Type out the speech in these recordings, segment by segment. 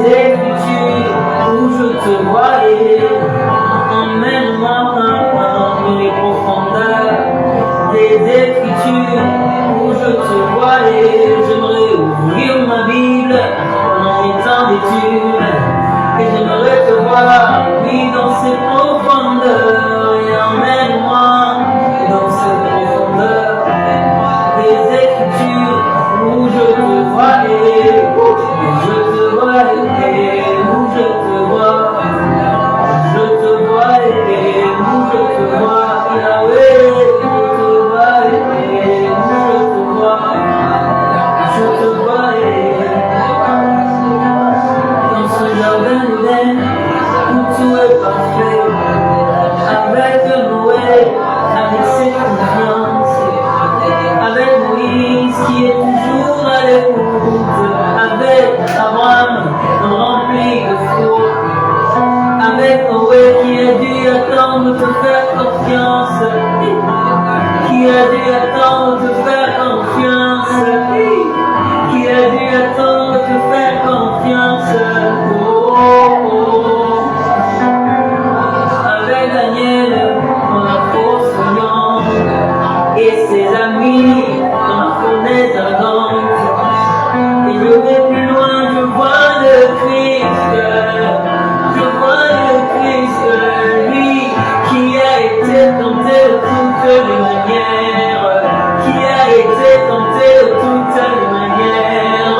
Écritures où je te voyais. Emmène-moi dans les profondeurs des Écritures où je te voyais. J'aimerais ouvrir ma Bible pendant mes temps d'études et j'aimerais te voir, oui, dans ces profondeurs. Et emmène-moi dans ces profondeurs des Écritures où je te voyais. Je te voyais, où je te vois. Je te voyais, où je te vois. Yahweh, je te voyais, où je te vois. Je te voyais dans ce jardin d'Éden où tout est parfait. Avec Noé, avec ses confiances, avec Moïse qui est toujours à l'écoute, avec Abraham rempli de foi, avec Noé qui a dû attendre de te faire confiance, qui a dû attendre de te faire confiance, qui a dû attendre de te faire confiance. Oh, oh, oh. Avec Daniel dans la fosse lion et ses amis dans la fenêtre ardente. Et je vais plus loin, je vois le Christ, je vois le Christ, lui qui a été tenté de toutes les manières, qui a été tenté de toutes les manières,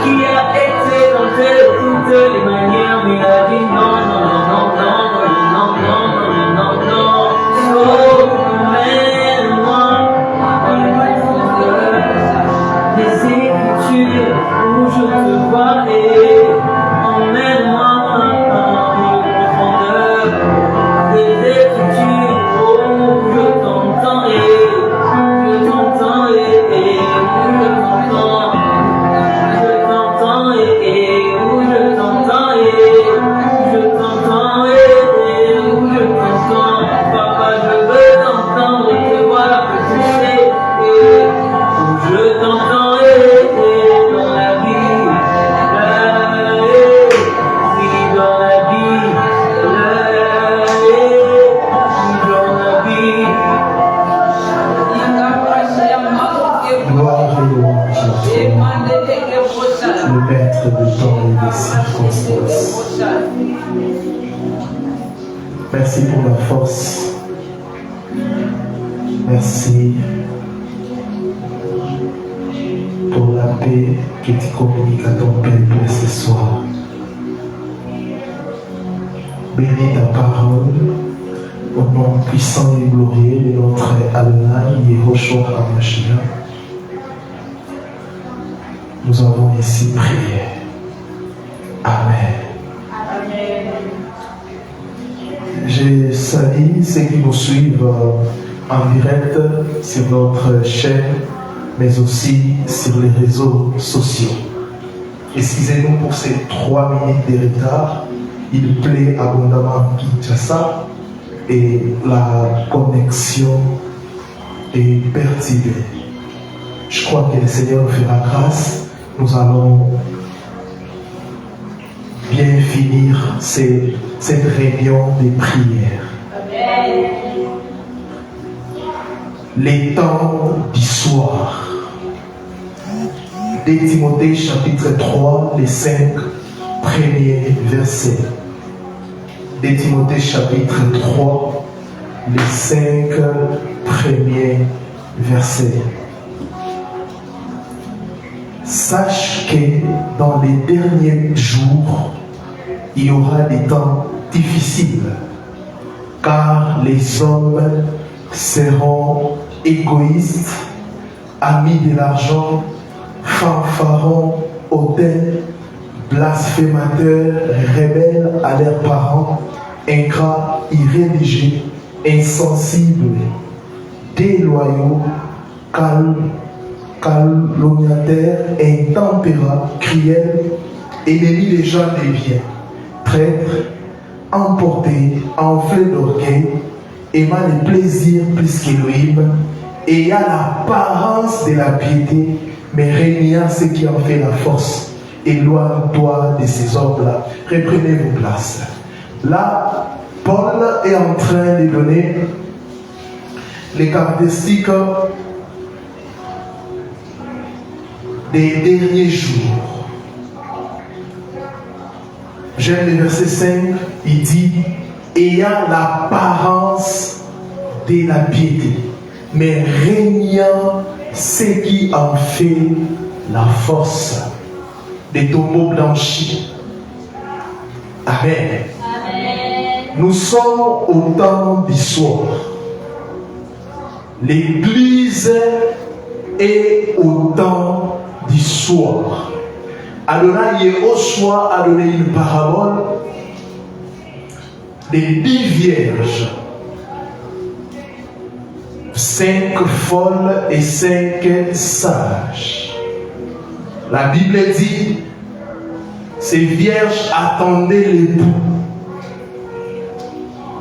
qui a été tenté de toutes les manières, mais il a dit non, non, non, non, non, non, non, non, non, non, emmène-moi dans les profondeurs des Écritures où je te vois et emmène-moi dans les profondeurs des Écritures où je t'entends et je t'entends et où je t'entends, je t'entends et où je t'entends et je t'entends et où je t'entends. Papa, je veux t'entendre, te voir, te toucher et où je t'entends et dans la vie, oui, dans la vie, dans la vie. Gloire et louange à toi, le maître de temps et des circonstances. Merci pour la force. Merci pour la paix que tu communiques à ton peuple ce soir. Bénis ta parole au nom puissant et glorieux de notre Adonai Yehoshua HaMashiach. Nous avons ici prié. Amen. Je salue ceux qui nous suivent en direct sur notre chaîne, mais aussi sur les réseaux sociaux. Excusez-nous pour ces 3 minutes de retard. Il plaît abondamment Kinshasa et la connexion est perturbée. Je crois que le Seigneur nous fera grâce. Nous allons bien finir cette réunion de prière. Amen. Les temps du soir. 2 Timothée chapitre 3, les 5 premiers versets. 2 Timothée chapitre 3, les 5 premiers versets. Sache que dans les derniers jours, il y aura des temps difficiles, car les hommes seront égoïstes, amis de l'argent, fanfarons, hautains, blasphémateurs, rebelles à leurs parents, ingrats, irréligieux, insensibles, déloyaux, calomniateurs, intempérants, cruels, ennemis des gens des biens, traîtres, emportés, enflés d'orgueil, aimant les plaisirs plus qu'Élohim, ayant l'apparence de la piété, mais régnant ce qui en fait la force, éloigne-toi de ces hommes-là. Reprenez vos places. Là, Paul est en train de donner les caractéristiques des derniers jours. J'aime le verset 5, il dit « ayant l'apparence de la piété, mais régnant ce qui en fait la force des tombeaux blanchis. » Amen. Amen. Nous sommes au temps du soir. L'Église est au temps du soir. Adonai Yehoshua a donné une parabole des 10 vierges, 5 folles et 5 sages. La Bible dit, ces vierges attendaient l'époux.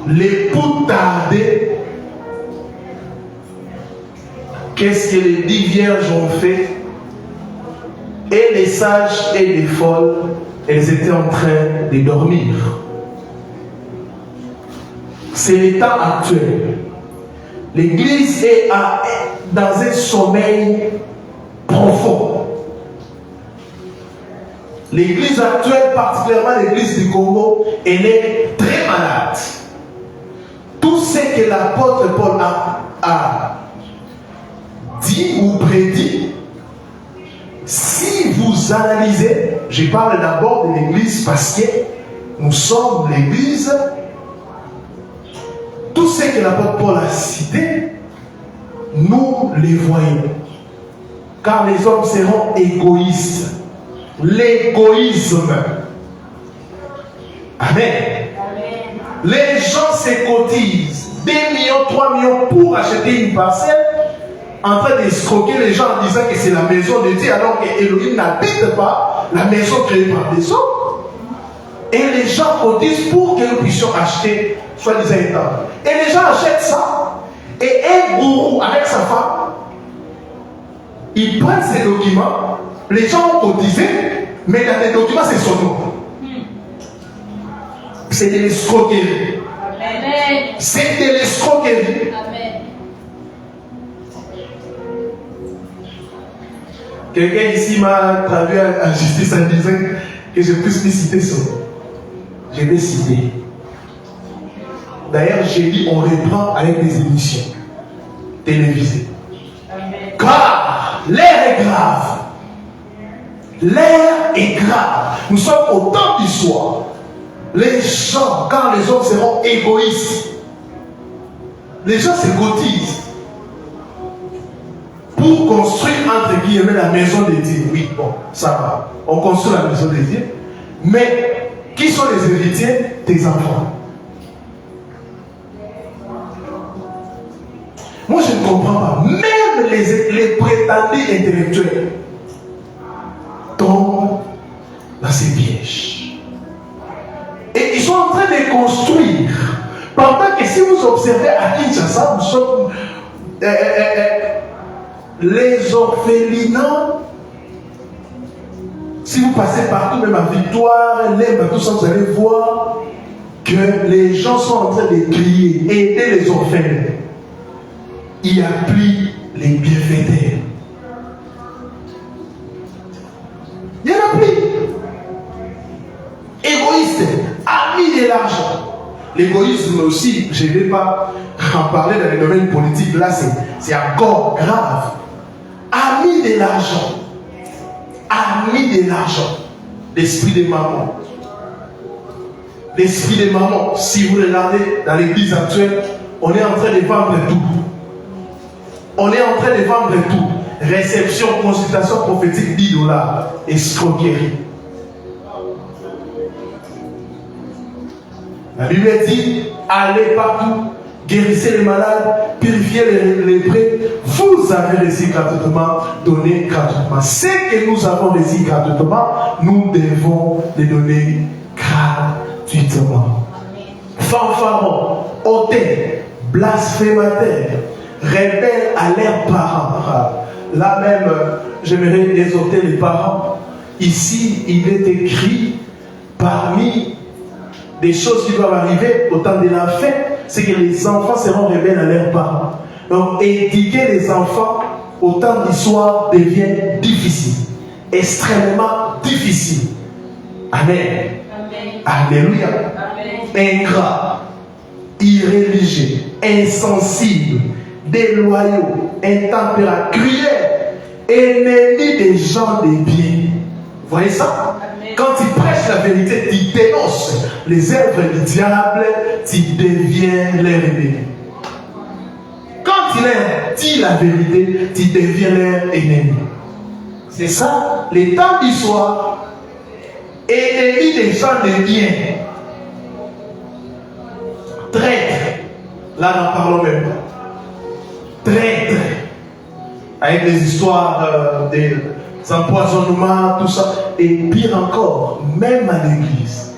L'époux tardait. Qu'est-ce que les 10 vierges ont fait? Et les sages et les folles, elles étaient en train de dormir. C'est le temps actuel. L'Église est dans un sommeil profond. L'Église actuelle, particulièrement l'Église du Congo, elle est très malade. Tout ce que l'apôtre Paul a dit ou prédit, si vous analysez, je parle d'abord de l'Église parce que nous sommes l'Église, tout ce que l'apôtre Paul a cité, nous les voyons. Car les hommes seront égoïstes. L'égoïsme. Amen. Les gens se cotisent 2 millions, 3 millions pour acheter une parcelle, en train d'escroquer les gens en disant que c'est la maison de Dieu, alors que Elohim n'habite pas la maison créée par des hommes. Et les gens cotisent pour que nous puissions acheter, soi-disant, un temple. Et les gens achètent ça. Et un gourou avec sa femme, ils prennent ces documents, les gens ont cotisé, mais dans les documents, c'est son nom. C'est de l'escroquerie. C'est de l'escroquerie. Quelqu'un ici m'a traduit en justice en disant que je puisse me citer son nom. Je vais citer. D'ailleurs, j'ai dit on reprend avec des émissions télévisées. Car l'air est grave. L'air est grave. Nous sommes au temps du soir. Les gens, quand les hommes seront égoïstes, les gens se cotisent pour construire entre guillemets la maison de Dieu. Oui, bon, ça va. On construit la maison de Dieu. Mais qui sont les héritiers? Tes enfants. Moi, je ne comprends pas. Même les prétendus intellectuels tombent dans ces pièges. Et ils sont en train de construire. Pendant que si vous observez à Kinshasa, nous sommes les orphelinats. Si vous passez partout, même à Victoire, Lemba, tout ça, vous allez voir que les gens sont en train de crier, aider les orphelins. Il n'y a plus les bienfaiteurs. Il n'y en a plus. Égoïste, ami de l'argent. L'égoïsme aussi, je ne vais pas en parler dans les domaines politiques, là c'est encore grave. Ami de l'argent. Ami de l'argent. L'esprit de maman. L'esprit de maman. Si vous regardez dans l'église actuelle, on est en train de vendre tout. On est en train de vendre tout. Réception, consultation prophétique, 10 $. Escroquerie. La Bible dit, allez partout, guérissez les malades, purifiez les lépreux. Vous avez reçu gratuitement, donnez gratuitement. Ce que nous avons reçu gratuitement, nous devons les donner gratuitement. Fanfarons, hautains, blasphémateurs, rebelles à leurs parents. Là même, j'aimerais exhorter les parents. Ici, il est écrit parmi des choses qui doivent arriver au temps de la fête, c'est que les enfants seront rebelles à leurs parents. Donc, éduquer les enfants au temps du soir devient difficile, extrêmement difficile. Amen. Amen. Alléluia. Amen. Ingrat, irréligieux, insensible, déloyaux, intempérants, cruels, ennemis des gens de bien. Vous voyez ça? Amen. Quand tu prêches la vérité, tu dénonces les œuvres du diable, tu deviens leur ennemi. Quand tu leur dis la vérité, tu deviens leur ennemi. C'est ça, les temps du soir, ennemis des gens de bien. Traître, là n'en parlons même pas. Traître, avec des histoires des empoisonnements, tout ça. Et pire encore, même à l'église,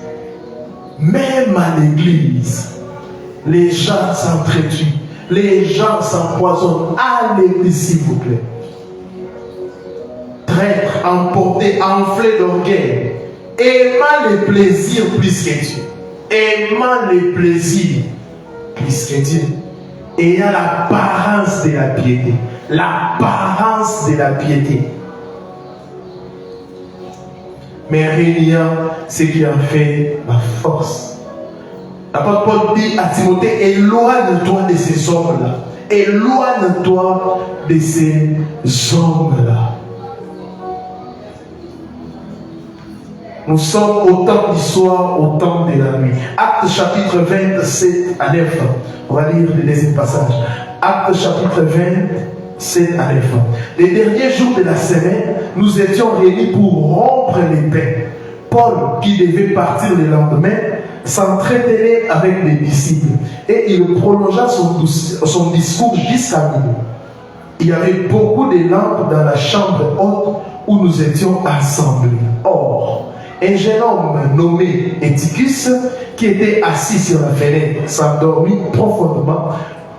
les gens s'entretuent, les gens s'empoisonnent. À l'église, s'il vous plaît. Traître, emporté, enflé d'orgueil, aimant les plaisirs plus que Dieu. Aimant les plaisirs plus que Dieu. Ayant l'apparence de la piété. L'apparence de la piété. Mais régnant ce qui en fait la force. L'apôtre Paul dit à Timothée, éloigne-toi de ces hommes-là. Éloigne-toi de ces hommes-là. Nous sommes au temps du soir, au temps de la nuit. Actes chapitre 27 à 9. On va lire le deuxième passage. Actes chapitre 27 à 9. Les derniers jours de la semaine, nous étions réunis pour rompre les pains. Paul, qui devait partir le lendemain, s'entretenait avec les disciples. Et il prolongea son discours jusqu'à minuit. Il y avait beaucoup de lampes dans la chambre haute où nous étions assemblés. Or, un jeune homme nommé Eutychus, qui était assis sur la fenêtre, s'endormit profondément.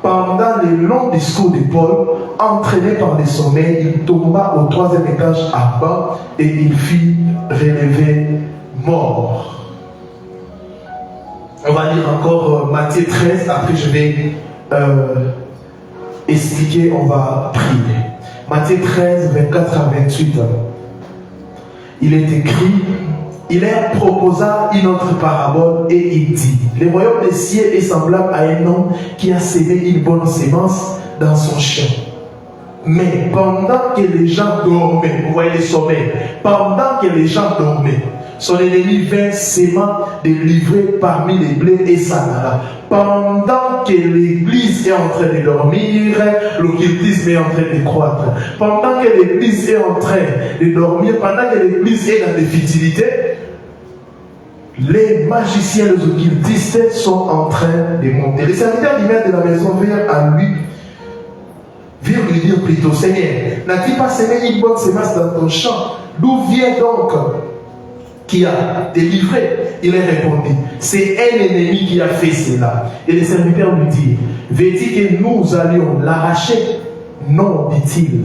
Pendant le long discours de Paul, entraîné par le sommeil, il tomba au 3e étage à bas et il fut relevé mort. On va lire encore Matthieu 13, après je vais expliquer, on va prier. Matthieu 13, 24 à 28. Il est écrit, il leur proposa une autre parabole et il dit, le royaume des cieux est semblable à un homme qui a semé une bonne sémence dans son champ. Mais pendant que les gens dormaient, vous voyez le sommeil, pendant que les gens dormaient, son ennemi vint s'aimant de livrer parmi les blés et s'en alla. Pendant que l'église est en train de dormir, l'occultisme est en train de croître. Pendant que l'église est en train de dormir, pendant que l'église est dans des futilités, les magiciens, les occultistes sont en train de monter. Les serviteurs du maître de la maison viennent à lui, viennent lui dire plutôt, Seigneur, n'as-tu pas semé une bonne semence dans ton champ? D'où vient donc qui a délivré? Il a répondu, c'est un ennemi qui a fait cela. Et les serviteurs lui disent, veux-tu que nous allions l'arracher? Non, dit-il.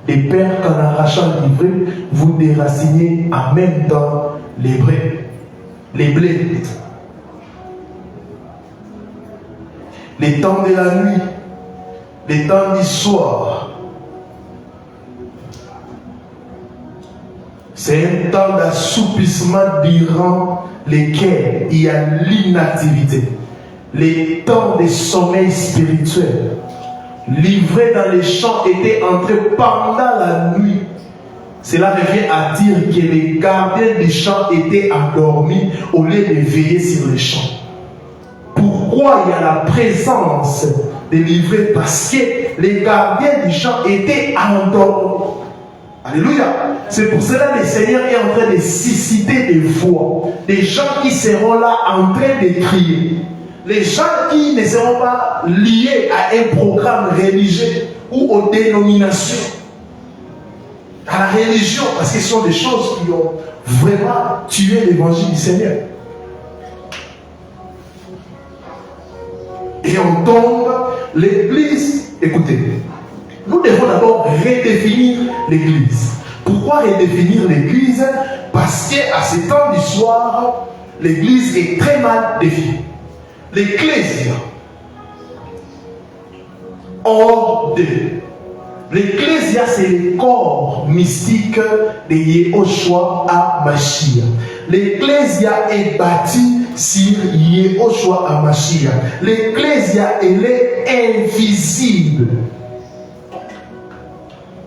Les pères, qu'en arrachant livré, vous déracinez en même temps les blés. Les temps de la nuit, les temps du soir, c'est un temps d'assoupissement durant lesquels il y a l'inactivité. Les temps de sommeil spirituel, livrés dans les champs, étaient entrés pendant la nuit. Cela revient à dire que les gardiens des champs étaient endormis au lieu de veiller sur les champs. Pourquoi il y a la présence des livrés? Parce que les gardiens du champ étaient endormis. Alléluia. C'est pour cela que le Seigneur est en train de susciter des voix, des gens qui seront là en train de crier. Les gens qui ne seront pas liés à un programme religieux ou aux dénominations, à la religion, parce que ce sont des choses qui ont vraiment tué l'évangile du Seigneur. Et on tombe, l'église, écoutez, nous devons d'abord redéfinir l'église. Pourquoi Pourquoi redéfinir l'église? Parce qu'à ce temps d'histoire, l'église est très mal définie. L'ecclésia, hors de. L'ecclésia, c'est le corps mystique de Yehoshua HaMashiach. L'ecclésia est bâtie sur Yehoshua HaMashiach. L'ecclésia, elle est invisible.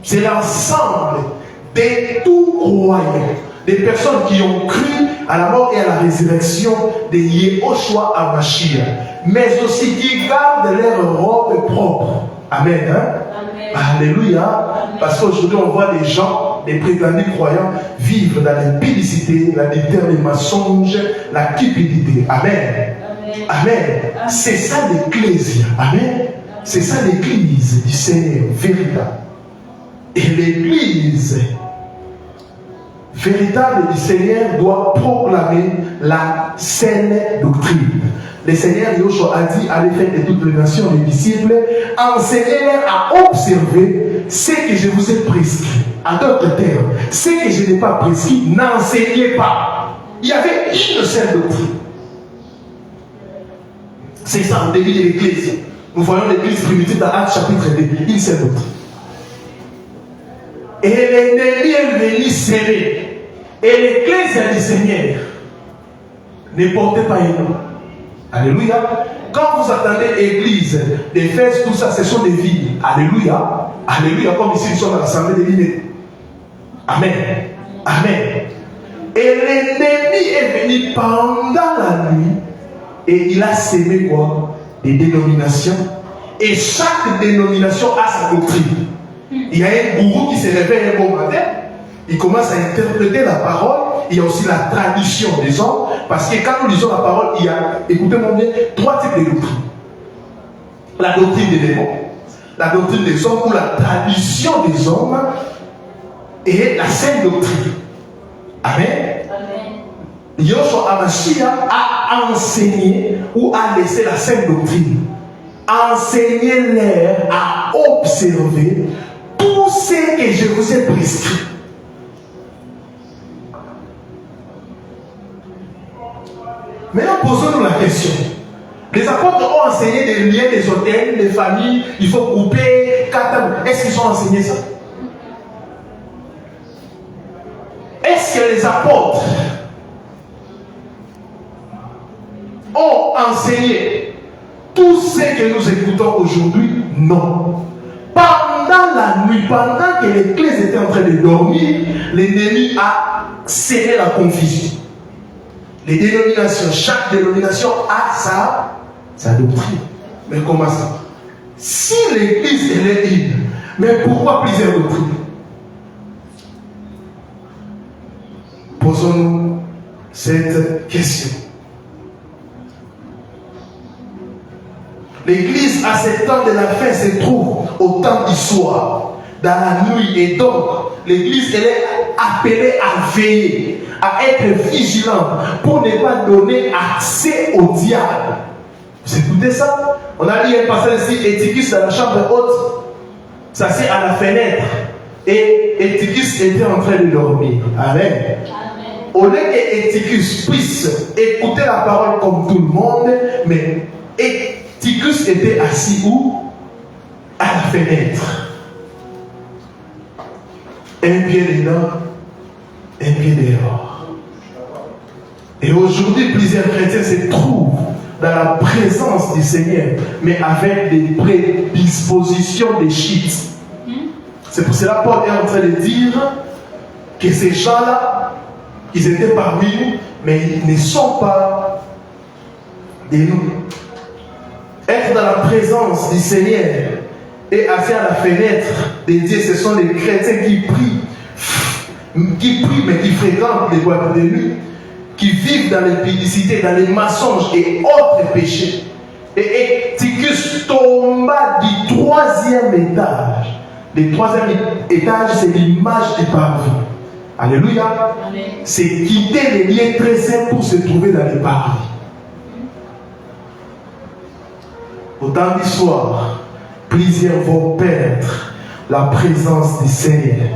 C'est l'ensemble de tout croyant, des personnes qui ont cru à la mort et à la résurrection de Yehoshua HaMashiach, mais aussi qui gardent leur robe propre. Amen. Hein? Amen. Alléluia. Amen. Parce qu'aujourd'hui, on voit des gens, des prétendus croyants, vivre dans l'impudicité, l'adultère, les mensonges, la cupidité. Amen. Amen. Amen. Amen. C'est ça l'ecclésia. Amen. C'est ça l'église du Seigneur véritable. Et l'église véritable du Seigneur doit proclamer la saine doctrine. Le Seigneur Yahushua a dit, allez faire de toutes les nations les disciples, enseignez-leur à observer ce que je vous ai prescrit. En d'autres termes, ce que je n'ai pas prescrit, n'enseignez pas. Il y avait une seule doctrine. C'est ça au début de l'église. Nous voyons l'église primitive dans Actes chapitre 2, une seule doctrine. Et l'ennemi est venu serrer. Et l'église du Seigneur ne portait pas un nom. Alléluia. Quand vous attendez l'église, d'Éphèse, tout ça, ce sont des villes. Alléluia. Alléluia. Comme ici, nous sommes à l'assemblée des villes. Amen. Amen. Et l'ennemi est venu pendant la nuit et il a sémé quoi? Des dénominations. Et chaque dénomination a sa doctrine. Il y a un gourou qui se réveille un bon matin, il commence à interpréter la parole. Il y a aussi la tradition des hommes, parce que quand nous lisons la parole, il y a, écoutez-moi bien, 3 types de doctrines. La doctrine des démons, la doctrine des hommes ou la tradition des hommes et la saine doctrine. Amen. Amen. Yahushua HaMashiach a enseigné ou a laissé la saine doctrine. Enseignez-leur à observer tout ce que je vous ai prescrit. Maintenant, posons-nous la question. Les apôtres ont enseigné des liens, des hôtels, des familles, il faut couper, est-ce qu'ils ont enseigné ça? Est-ce que les apôtres ont enseigné tout ce que nous écoutons aujourd'hui? Non. Pendant la nuit, pendant que l'église était en train de dormir, l'ennemi a sémé la confusion. Les dénominations, chaque dénomination a sa doctrine. Mais comment ça? Si l'église est une, mais pourquoi plusieurs doctrines? Posons-nous cette question. L'église à ce temps de la fin se trouve au temps du soir, dans la nuit, et donc l'église elle est appelée à veiller, à être vigilante pour ne pas donner accès au diable. Vous écoutez ça? On a lu un passage ici, Éticus dans la chambre haute, ça c'est à la fenêtre, et Éticus était en train de dormir. Amen. Au lieu qu'Éticus puisse écouter la parole comme tout le monde, mais Éticus était assis où? À la fenêtre. Un pied dedans, un pied dehors. Et aujourd'hui, plusieurs chrétiens se trouvent dans la présence du Seigneur, mais avec des prédispositions de shit. C'est pour cela que Paul est en train de dire que ces gens-là, ils étaient parmi nous, mais ils ne sont pas de nous. Être dans la présence du Seigneur et assis à la fenêtre de Dieu, ce sont les chrétiens qui prient mais qui fréquentent les boîtes de nuit, qui vivent dans l'impudicité, dans les mensonges et autres péchés. Et Éticus tomba du 3e étage. Le 3e étage, c'est l'image du parvis. Alléluia. C'est quitter les liens très simples pour se trouver dans les parvis. Au temps du soir, plusieurs vont perdre la présence du Seigneur.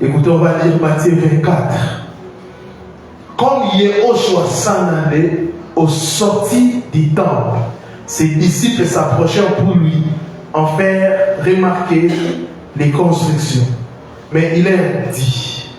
Écoutez, on va lire Matthieu 24. Comme Yehoshua s'en allait au sorti du temple, ses disciples s'approchèrent pour lui en faire remarquer les constructions. Mais il leur dit,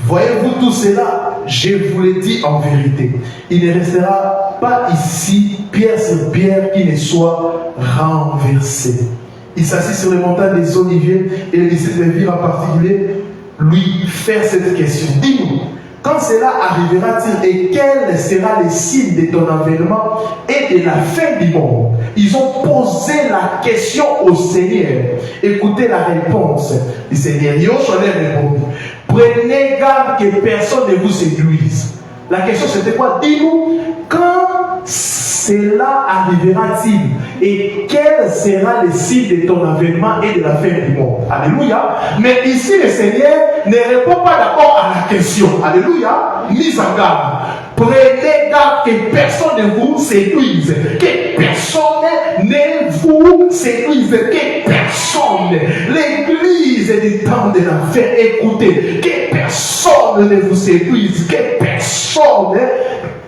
voyez-vous tout cela? Je vous le dis en vérité. Il ne restera pas ici pierre sur pierre qui ne soit renversée. Il s'assit sur les montagnes des Oliviers et les disciples virent en particulier lui faire cette question. Dis-nous, quand cela arrivera-t-il et quel sera le signe de ton avènement et de la fin du monde? Ils ont posé la question au Seigneur. Écoutez la réponse du Seigneur. Yoshua leur répondit, prenez garde que personne ne vous séduise. La question c'était quoi? Dis-nous, quand cela arrivera-t-il et quel sera le signe de ton avènement et de la fin du monde? Alléluia. Mais ici le Seigneur ne répond pas d'abord à la question. Alléluia. Mise en garde. Prenez garde que personne ne vous séduise. Que personne ne vous séduise. Que personne. L'église du temps de la fin. Écoutez. Que personne ne vous séduise. Que personne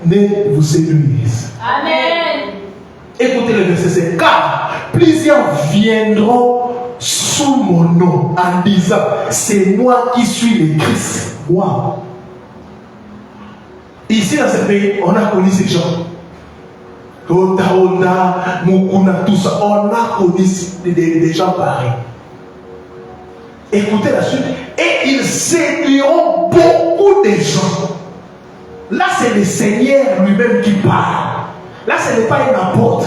ne vous séduise. Amen. Écoutez le verset 5. Car plusieurs viendront sous mon nom en disant, c'est moi qui suis le Christ. Moi. Ici dans ce pays, on a connu ces gens. Honda, Mukuna, tout ça. On a connu des gens pareils. Écoutez la suite. Et ils séduiront beaucoup de gens. Là, c'est le Seigneur lui-même qui parle. Là, ce n'est pas un apôtre.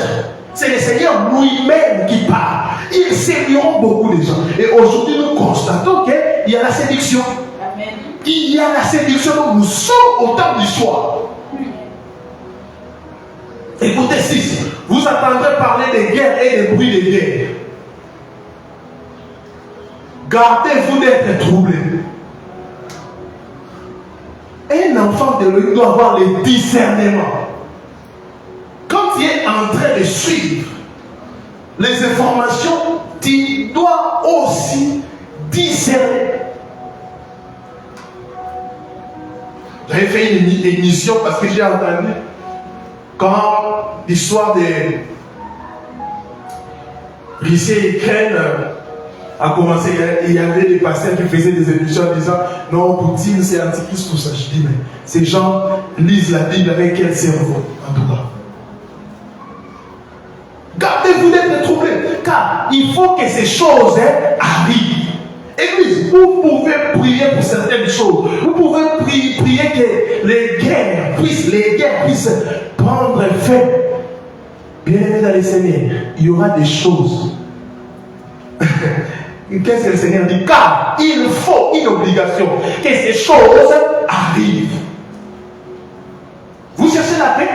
C'est le Seigneur lui-même qui parle. Ils séduiront beaucoup de gens. Et aujourd'hui, nous constatons qu'il y a la séduction. Amen. Il y a la séduction. Nous sommes au temps du soir. Écoutez, si vous entendrez parler des guerres et des bruits de guerre, gardez-vous d'être troublés. Un enfant de l'Église doit avoir le discernement. Quand tu es en train de suivre les informations, tu dois aussi discerner. J'avais fait une émission parce que j'ai entendu quand l'histoire de Russie et Ukraine a commencé, il y avait des pasteurs qui faisaient des émissions en disant non, Poutine c'est antichrist, tout ça. Je dis, mais ces gens lisent la Bible avec quel cerveau? En tout cas, gardez-vous d'être troublés, car il faut que ces choses arrivent. Église, vous pouvez prier pour certaines choses. Vous pouvez prier que les guerres puissent prendre fin. Bien-aimés dans le Seigneur, il y aura des choses. Qu'est-ce que le Seigneur dit? Car il faut une obligation que ces choses arrivent. Vous cherchez la paix?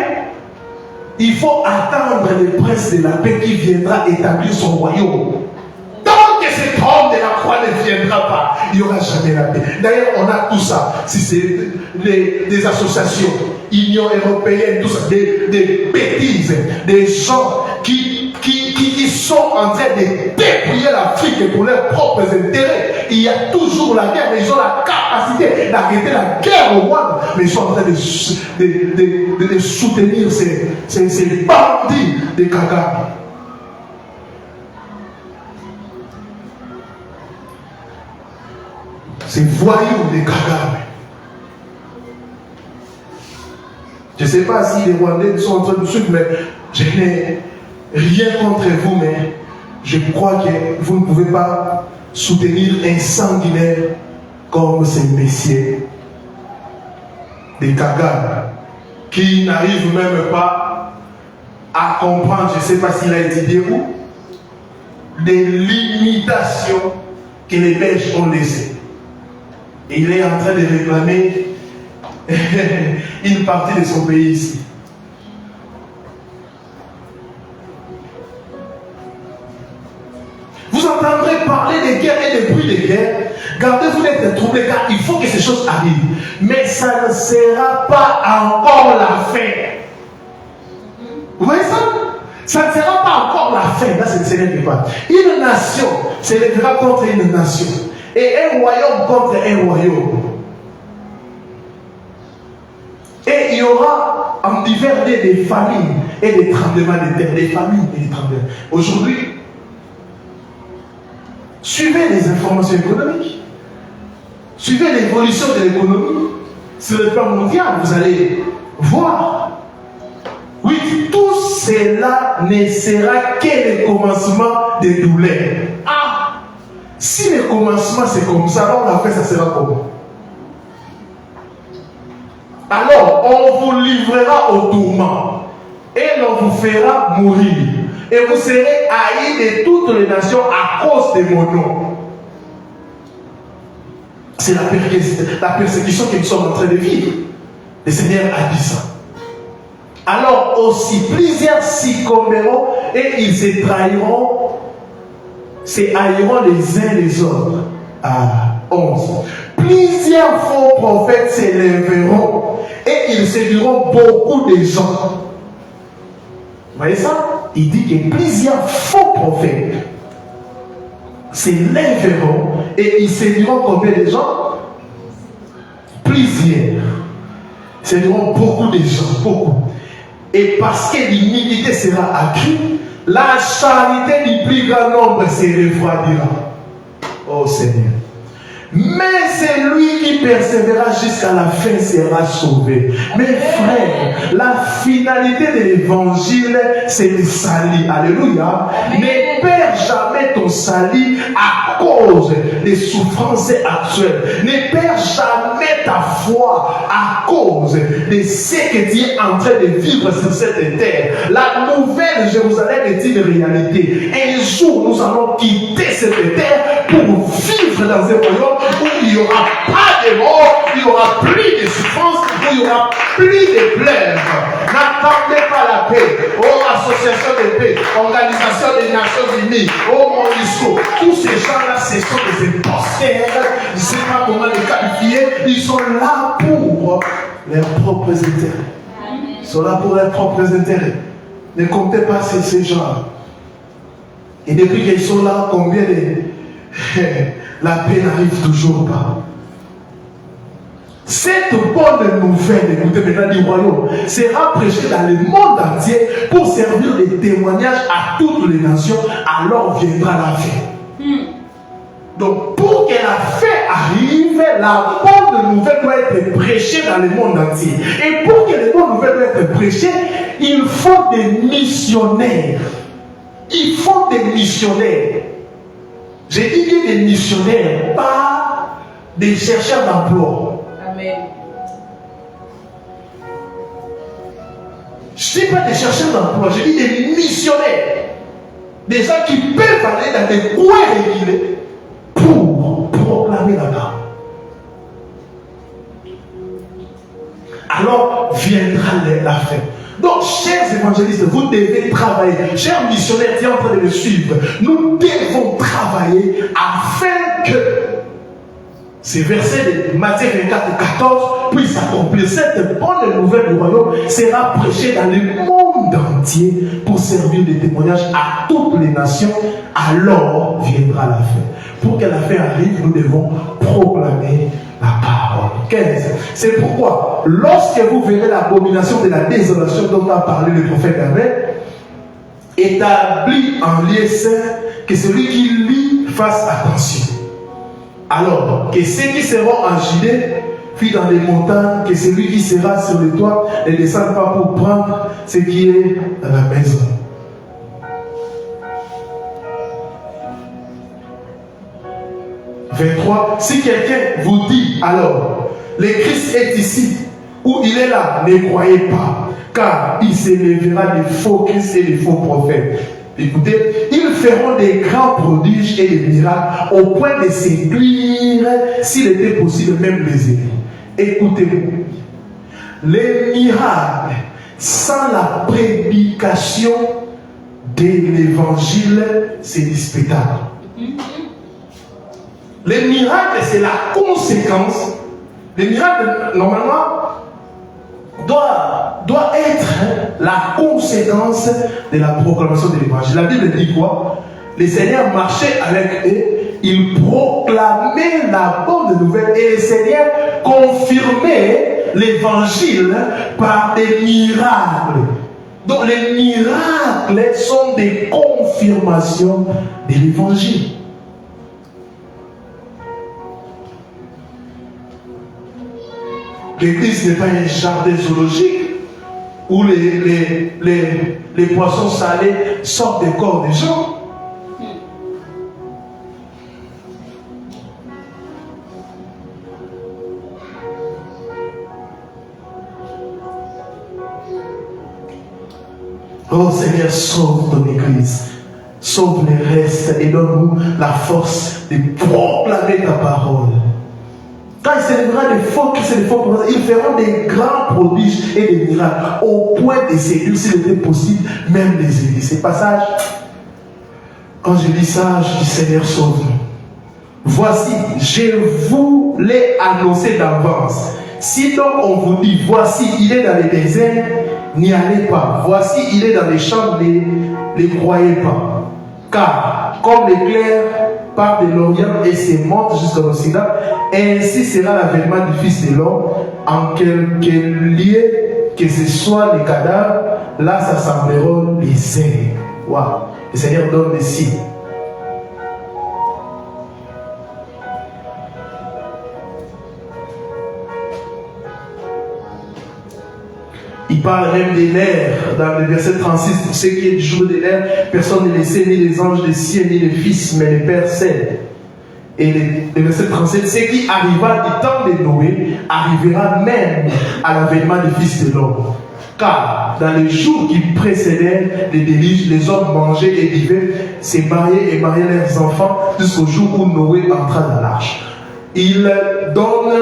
Il faut attendre le prince de la paix qui viendra établir son royaume. Tant que cet homme de la croix ne viendra pas, il n'y aura jamais la paix. D'ailleurs, on a tout ça. Si c'est des associations, Union européenne, tout ça, des bêtises, des gens qui sont en train de dépouiller l'Afrique pour leurs propres intérêts. Il y a toujours la guerre, mais ils ont la capacité d'arrêter la guerre au Rwanda, mais ils sont en train de soutenir ces bandits de Kagame. Ces voyous de Kagame. Je ne sais pas si les Rwandais sont en train de suivre, mais je n'ai rien contre vous, mais je crois que vous ne pouvez pas soutenir un sanguinaire comme ces messieurs de Kagame, qui n'arrive même pas à comprendre, je ne sais pas s'il a étudié où, des limitations que les Belges ont laissées. Et il est en train de réclamer une partie de son pays ici. Vous entendrez parler des guerres et des bruits de guerre. Gardez-vous d'être troublés car il faut que ces choses arrivent. Mais ça ne sera pas encore la fin. Vous voyez ça? Ça ne sera pas encore la fin. Là, c'est le Seigneur qui parle. Une nation s'élèvera contre une nation. Et un royaume contre un royaume. Et il y aura en divers des familles et des tremblements de terre, des familles et des tremblements. Aujourd'hui, suivez les informations économiques. Suivez l'évolution de l'économie sur le plan mondial. Vous allez voir. Oui, tout cela ne sera que le commencement des douleurs. Ah! Si le commencement c'est comme ça, alors la fin ça sera comment? Alors, on vous livrera au tourment et l'on vous fera mourir. Et vous serez haïs de toutes les nations à cause de mon nom. C'est la persécution que nous sommes en train de vivre. Le Seigneur a dit ça. Alors aussi, plusieurs succomberont et ils se trahiront, se haïront les uns les autres. À 11. Plusieurs faux prophètes s'élèveront et ils séduiront beaucoup de gens. Vous voyez ça? Il dit que plusieurs faux prophètes s'élèveront et ils séduiront combien de gens? Plusieurs. Séduiront beaucoup de gens, beaucoup. Et parce que l'iniquité sera accrue, la charité du plus grand nombre se refroidira. Oh Seigneur. Mais celui qui persévérera jusqu'à la fin sera sauvé. Mes frères, la finalité de l'évangile, c'est le salut. Alléluia. Ne perds jamais ton salut à cause des souffrances actuelles. Ne perds jamais ta foi à cause de ce que tu es en train de vivre sur cette terre. La nouvelle Jérusalem est une réalité. Un jour, nous allons quitter cette terre pour vivre dans un royaume où il n'y aura pas de mort, il n'y aura plus de souffrance, où il n'y aura plus de pleurs. N'attendez pas la paix. Oh, association de paix, organisation des Nations Unies, oh, MONUSCO, tous ces gens-là, ce sont des imposteurs. Je ne sais pas comment les qualifier. Ils sont là pour leurs propres intérêts. Ils sont là pour leurs propres intérêts. Ne comptez pas ces gens-là. Et depuis qu'ils sont là, combien de... la paix n'arrive toujours pas. Cette bonne nouvelle, écoutez maintenant du royaume, sera prêchée dans le monde entier pour servir de témoignage à toutes les nations, alors viendra la fin. Donc pour que la fin arrive, la bonne nouvelle doit être prêchée dans le monde entier. Et pour que les bonnes nouvelles doivent être prêchées, il faut des missionnaires. Il faut des missionnaires. J'ai dit bien des missionnaires, pas des chercheurs d'emploi. Amen. Je ne dis pas des chercheurs d'emploi, je dis des missionnaires. Des gens qui peuvent aller dans des coins réguliers pour proclamer la parole. Alors viendra la fin. Donc, chers évangélistes, vous devez travailler. Chers missionnaires qui sont en train de me suivre, nous devons travailler afin que ces versets de Matthieu 24 et 14 puissent s'accomplir. Cette bonne nouvelle du royaume sera prêchée dans le monde entier pour servir de témoignage à toutes les nations. Alors viendra la fin. Pour que la fin arrive, nous devons proclamer la parole. 15. C'est pourquoi, lorsque vous verrez l'abomination de la désolation dont a parlé le prophète Daniel, établi en lieu saint, que celui qui lit fasse attention. Alors, que ceux qui seront en Judée, puis dans les montagnes, que celui qui sera sur les toits ne descende pas pour prendre ce qui est dans la maison. « 23. Si quelqu'un vous dit alors, le Christ est ici, ou il est là, ne croyez pas, car il s'élèvera des faux Christ et des faux prophètes. Écoutez, ils feront des grands prodiges et des miracles au point de séduire, s'il était possible, même les ennemis. Écoutez-vous, les miracles sans la prédication de l'évangile, c'est discutable. Les miracles, c'est la conséquence. Les miracles, normalement, doit être la conséquence de la proclamation de l'évangile. La Bible dit quoi? Le Seigneur marchait avec eux il proclamait la bonne nouvelle et le Seigneur confirmait l'évangile par des miracles. Donc les miracles sont des confirmations de l'évangile. L'église n'est pas un jardin zoologique où les poissons salés sortent des corps des gens. Oh Seigneur, sauve ton église, sauve les restes et donne-nous la force de proclamer ta parole. Quand il s'élèvera des faux Christ et des faux prophètes, ils feront des grands prodiges et des miracles au point de séduire, s'il était possible, même les églises. Ces passages, quand je lis ça, je dis Seigneur, sauve-nous. Voici, je vous l'ai annoncé d'avance. Si donc on vous dit, voici, il est dans les déserts, n'y allez pas. Voici, il est dans les champs, ne croyez pas. Car, comme l'éclair part de l'Orient et se monte jusqu'à l'Occident, ainsi sera l'avènement du Fils de l'homme. En quelque lieu que ce soit les cadavres, là s'assembleront les ailes. Waouh! Le Seigneur donne des signes. Il parle même des nerfs dans le verset 36. Pour ce qui est du jour des nerfs, personne ne les sait, ni les anges des cieux, ni les fils, mais les pères seuls. Et le verset 37, ce qui arriva du temps de Noé arrivera même à l'avènement du Fils de l'homme. Car dans les jours qui précédaient les déluges, les hommes mangeaient et vivaient, se mariaient et mariaient leurs enfants jusqu'au jour où Noé entra dans l'arche. Il donne,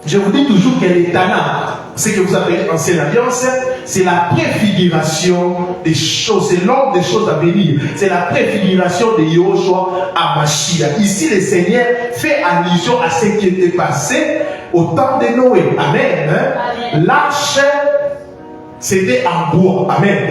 je vous dis toujours qu'elle est Tana. Ce que vous appelez ancienne alliance, c'est la préfiguration des choses, c'est l'ordre des choses à venir. C'est la préfiguration de Yahushua à Mashiach. Ici, le Seigneur fait allusion à ce qui était passé au temps de Noé. Amen. Amen. L'arche, c'était en bois. Amen.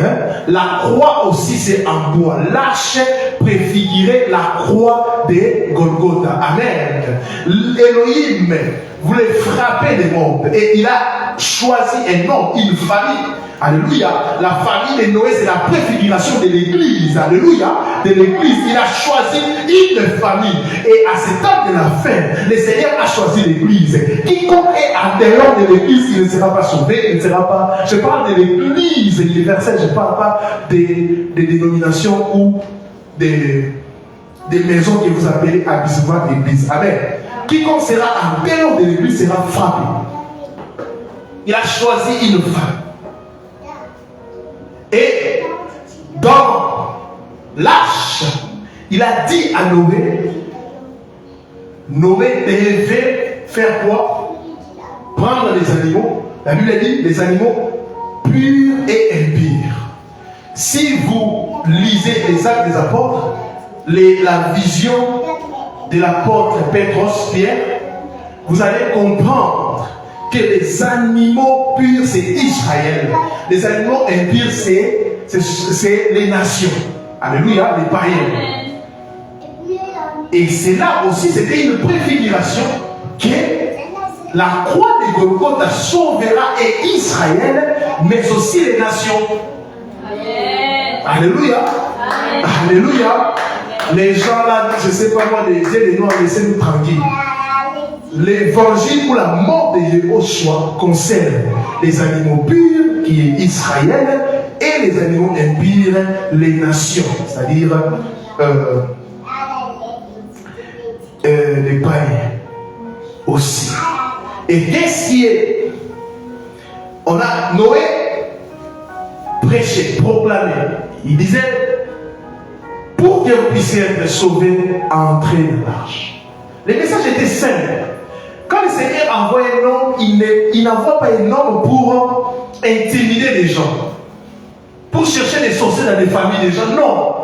La croix aussi, c'est en bois. L'arche préfigurait la croix de Golgotha. Amen. Elohim voulait frapper les mondes et il a choisi un homme, une famille. Alléluia. La famille de Noé, c'est la préfiguration de l'église. Alléluia. De l'église. Il a choisi une famille. Et à ce temps de la fin, le Seigneur a choisi l'église. Quiconque est en dehors de l'église, il ne sera pas sauvé. Il ne sera pas. Je parle de l'église universelle. Je ne parle pas des dénominations ou des maisons que vous appelez abusivement l'église. Amen. Quiconque sera en dehors de l'église sera frappé. Il a choisi une femme. Et dans l'arche, il a dit à Noé, Noé devait faire quoi? Prendre les animaux. La Bible dit les animaux purs et impurs. Si vous lisez les Actes des Apôtres, la vision de l'apôtre Pétros, Pierre, vous allez comprendre que les animaux purs, c'est Israël. Les animaux impurs, c'est les nations. Alléluia, les païens. Et c'est là aussi, c'était une préfiguration que la croix de Golgotha sauvera et Israël, mais aussi les nations. Alléluia. Alléluia. Les gens là, je ne sais pas moi, les yeux des noirs, laissez-nous tranquilles. L'évangile ou la mort de Yahushua concerne les animaux purs, qui est Israël, et les animaux impurs, les nations, c'est-à-dire les païens aussi. Et qu'est-ce qui est? On a Noé prêché, proclamé. Il disait, pour que vous puissiez être sauvés, entrez dans l'arche. Le message était simple. Quand le Seigneur envoie un homme, il n'envoie pas un homme pour intimider les gens, pour chercher des sorciers dans les familles des gens. Non.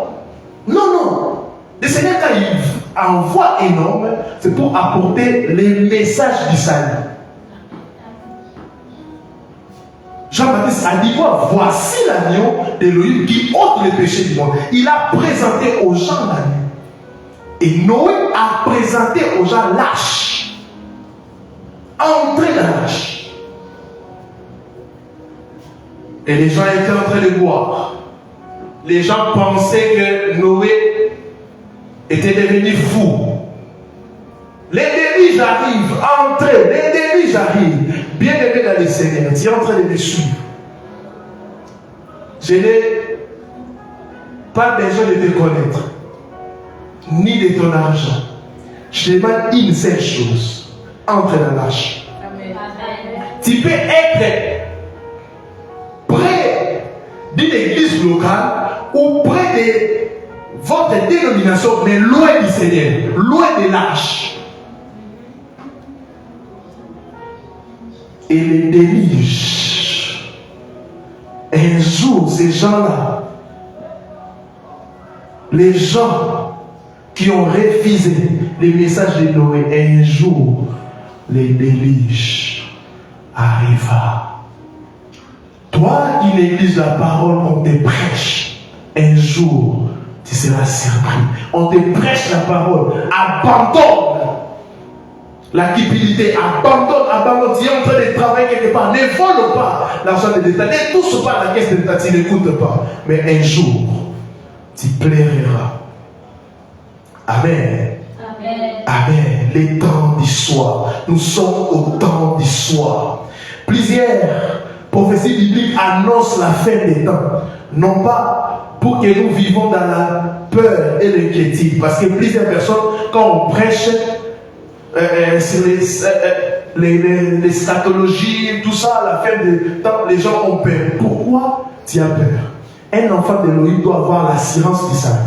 Non, non. Le Seigneur, quand il envoie un homme, c'est pour apporter les messages du salut. Jean-Baptiste a dit quoi? Voici l'agneau d'Élohim qui ôte les péchés du monde. Il a présenté aux gens l'agneau. Et Noé a présenté aux gens l'arche. Entrez dans l'arche. Et les gens étaient en train de boire. Les gens pensaient que Noé était devenu fou. Les déluges arrivent, entrez, les déluges arrivent. Bien aimé dans les Seigneurs, tu es en train de me suivre. Je n'ai pas besoin de te connaître, ni de ton argent. Je demande une seule chose, entre dans l'arche. Tu peux être près d'une église locale ou près de votre dénomination, mais loin du Seigneur, loin de l'arche. Et les déluges, un jour, ces gens-là, les gens qui ont refusé les messages de Noé, un jour, les déluges arriva. Toi qui négliges la parole, on te prêche. Un jour, tu seras surpris. On te prêche la parole. Abandonne la cupidité. Abandonne. Tu es en train de travailler quelque part. Ne vole pas l'argent de l'État. Ne touche pas la caisse de l'État. Tu n'écoutes pas. Mais un jour, tu plairas. Amen. Amen. Les temps du soir. Nous sommes au temps du soir. Plusieurs prophéties bibliques annoncent la fin des temps. Non pas pour que nous vivons dans la peur et l'inquiétude. Parce que plusieurs personnes, quand on prêche sur les scatologies, tout ça, la fin des temps, les gens ont peur. Pourquoi tu as peur? Un enfant d'Élohim doit avoir l'assurance du salut.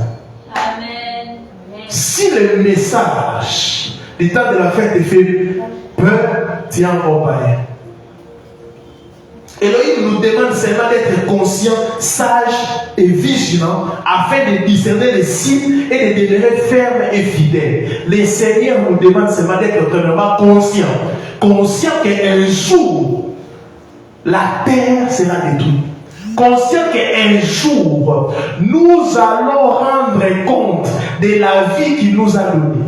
Amen. Si le message du temps de la fin te fait peur, tu es encore païen. Elohim nous demande seulement d'être conscient, sage et vigilant afin de discerner les signes et de demeurer ferme et fidèle. Le Seigneur nous demande seulement d'être vraiment conscient. Conscient qu'un jour, la terre sera détruite. Conscient qu'un jour, nous allons rendre compte de la vie qu'il nous a donnée.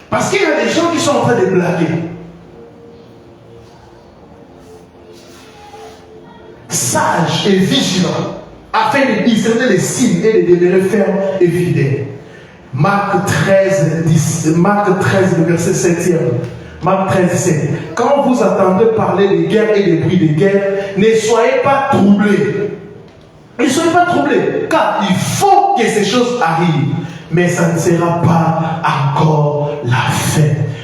Parce qu'il y a des gens qui sont en train de blaguer. Sage et vigilant afin de discerner les signes et de demeurer ferme et fidèle. Marc 13, le verset 7e. Marc 13, 7. Quand vous entendez parler de guerre et de bruits de guerre, ne soyez pas troublés. Ne soyez pas troublés, car il faut que ces choses arrivent. Mais ça ne sera pas encore la fin.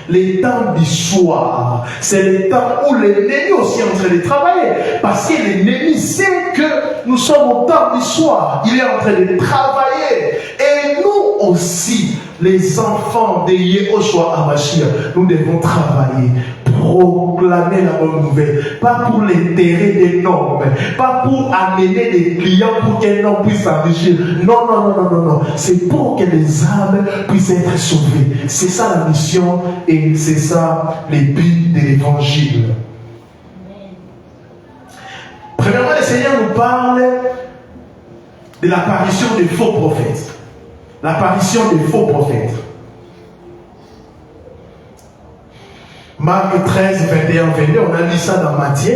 Les temps du soir, c'est le temps où l'ennemi aussi est en train de travailler. Parce que l'ennemi sait que nous sommes au temps du soir. Il est en train de travailler. Et nous aussi, les enfants de Yehoshua Hamashiach, nous devons travailler, proclamer la bonne nouvelle. Pas pour l'intérêt des hommes, pas pour amener des clients pour qu'un homme puisse s'enrichir. Non. C'est pour que les âmes puissent être sauvées. C'est ça la mission et c'est ça les buts de l'évangile. Premièrement, le Seigneur nous parle de l'apparition des faux prophètes. L'apparition des faux prophètes. Marc 13, 21, 22, on a lu ça dans Matthieu.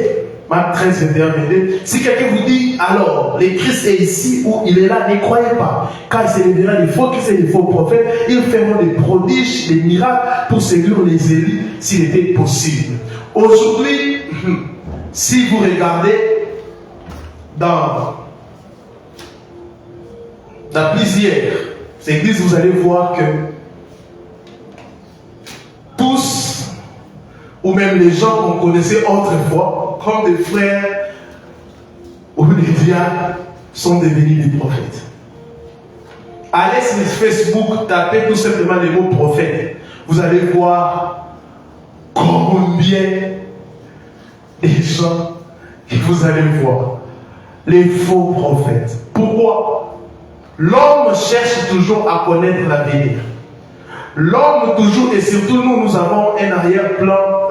Marc 13, 21, 22. Si quelqu'un vous dit, alors, le Christ est ici ou il est là, ne croyez pas. Car il se révélera des faux Christ et des faux prophètes. Ils feront des prodiges, des miracles pour séduire les élus s'il était possible. Aujourd'hui, si vous regardez dans plusieurs églises, vous allez voir que tous, ou même les gens qu'on connaissait autrefois, comme des frères ou des diacres, sont devenus des prophètes. Allez sur Facebook, tapez tout simplement le mot prophète. Vous allez voir combien de gens que vous allez voir. Les faux prophètes. Pourquoi? L'homme cherche toujours à connaître l'avenir. L'homme toujours, et surtout nous avons un arrière-plan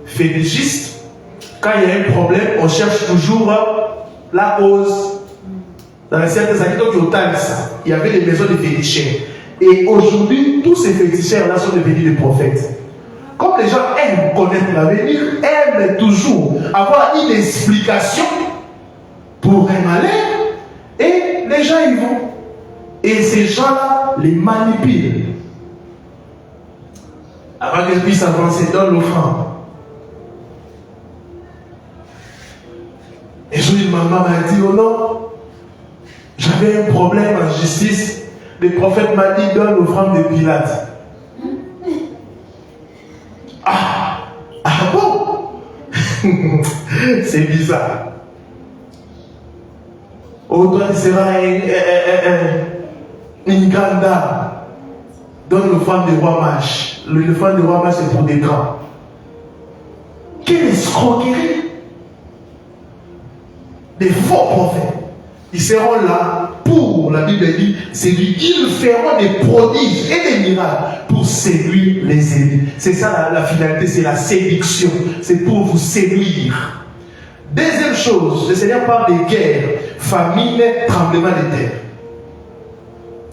fétichiste. Quand il y a un problème, on cherche toujours la cause. Dans les siècles il y avait des maisons de féticheurs. Et aujourd'hui, tous ces féticheurs-là sont devenus des prophètes. Comme les gens aiment connaître l'avenir, aiment toujours avoir une explication pour un malheur, et les gens y vont. Et ces gens-là les manipulent. Avant qu'elles puissent avancer dans l'offrande. Et une maman m'a dit, oh non, j'avais un problème en justice. Le prophète m'a dit, donne l'offrande de Pilate. Ah bon? C'est bizarre. Oh, toi, tu seras une grande dame. Donne l'offrande du roi Mach. L'offrande du roi Mach, c'est pour des grands. Quelle escroquerie! Des faux prophètes. Ils seront là pour, la Bible dit, séduire. Ils feront des prodiges et des miracles pour séduire les élus. C'est ça la finalité, c'est la séduction. C'est pour vous séduire. Deuxième chose, le Seigneur parle des guerres, famine, tremblement de terre.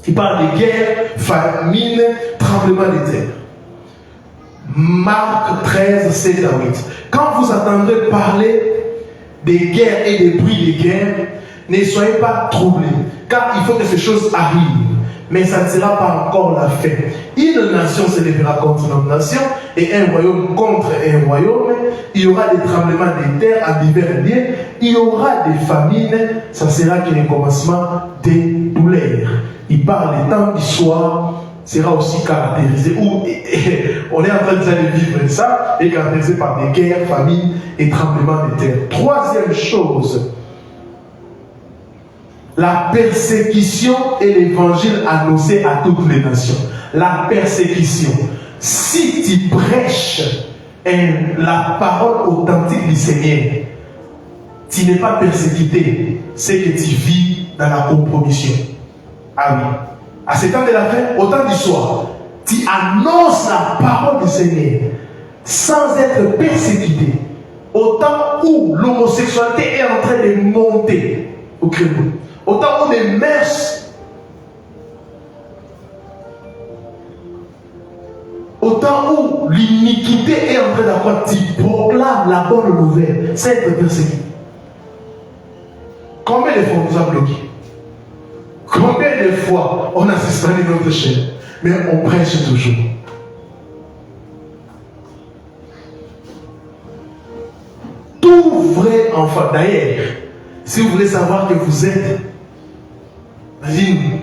Il parle des guerres, famine, tremblement de terre. Marc 13, 7 à 8. Quand vous entendrez parler des guerres et des bruits des guerres, ne soyez pas troublés, car il faut que ces choses arrivent. Mais ça ne sera pas encore la fin. Une nation se lèvera contre une autre nation, et un royaume contre un royaume. Il y aura des tremblements de terre à divers lieux. Il y aura des famines. Ça sera que le commencement des douleurs. Il parle des temps du soir sera aussi caractérisé, où on est en train de vivre ça, et caractérisé par des guerres, famines et tremblements de terre. Troisième chose, la persécution et l'évangile annoncé à toutes les nations. La persécution. Si tu prêches la parole authentique du Seigneur, tu n'es pas persécuté, c'est que tu vis dans la compromission. Ah oui. À ce temps de la fin, au temps du soir, tu annonces la parole du Seigneur sans être persécuté. Au temps où l'homosexualité est en train de monter au Crémou. Au temps où les mœurs, au temps où l'iniquité est en train d'accroître, tu proclames la bonne nouvelle sans être persécuté. Combien de fois on nous a bloqués? Combien de fois on a suspendu notre chaîne? Mais on prêche toujours. Tout vrai enfant, d'ailleurs, si vous voulez savoir que vous êtes dans une